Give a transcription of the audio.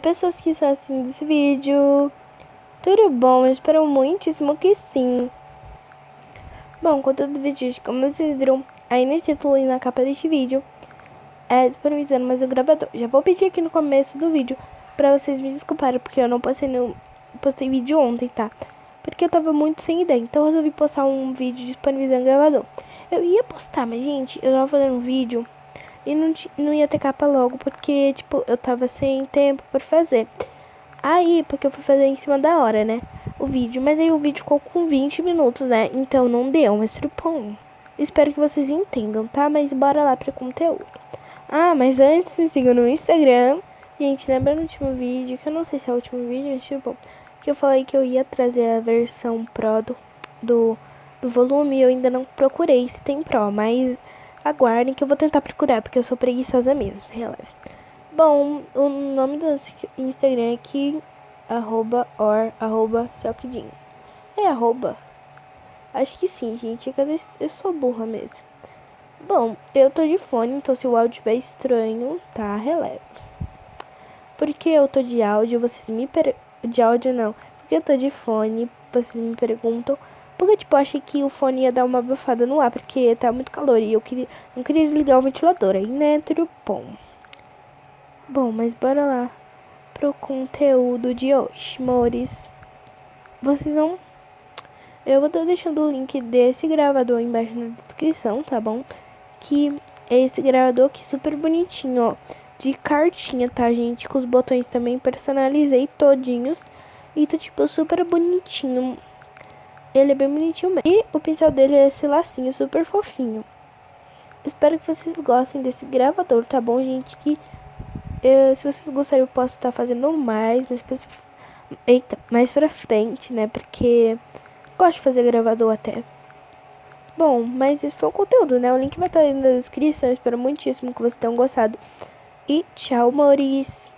pessoas que estão assistindo esse vídeo. Tudo bom? Eu espero muitíssimo que sim. Bom, conteúdo do vídeo, como vocês viram aí no título e na capa deste vídeo, é disponibilizando mais um gravador. Já vou pedir aqui no começo do vídeo pra vocês me desculparem, porque eu não postei vídeo ontem, tá? Porque eu tava muito sem ideia, então eu resolvi postar um vídeo disponibilizando o gravador. Eu ia postar, mas gente, eu tava fazendo um vídeo e não ia ter capa logo, porque, tipo, eu tava sem tempo pra fazer. Aí, porque eu fui fazer em cima da hora, né? O vídeo. Mas aí o vídeo ficou com 20 minutos, né? Então não deu, mas bom. Espero que vocês entendam, tá? Mas bora lá pro conteúdo. Ah, mas antes me sigam no Instagram. Gente, lembra no último vídeo, que eu não sei se é o último vídeo, mas bom, que eu falei que eu ia trazer a versão Pro do volume. Eu ainda não procurei se tem Pro, mas aguardem que eu vou tentar procurar, porque eu sou preguiçosa mesmo, releve. Bom, o nome do Instagram é aqui, @selfdin. É arroba? Acho que sim, gente, é que às vezes eu sou burra mesmo. Bom, eu tô de fone, então se o áudio estiver estranho, tá, releve. Porque eu tô de áudio, de áudio não, porque eu tô de fone, vocês me perguntam. Porque, tipo, eu achei que o fone ia dar uma abafada no ar, porque tá muito calor e não queria desligar o ventilador, aí, né, tudo bom. Bom, mas bora lá pro conteúdo de hoje, amores. Vocês vão... Eu vou estar deixando o link desse gravador embaixo na descrição, tá bom? Que é esse gravador aqui super bonitinho, ó. De cartinha, tá, gente? Com os botões também personalizei todinhos. E tá, tipo, super bonitinho. Ele é bem bonitinho mesmo. E o pincel dele é esse lacinho super fofinho. Espero que vocês gostem desse gravador, tá bom, gente? Se vocês gostarem, eu posso estar fazendo mais pra frente, né? Porque gosto de fazer gravador até. Bom, mas esse foi o conteúdo, né? O link vai estar aí na descrição. Eu espero muitíssimo que vocês tenham gostado. E tchau, amores!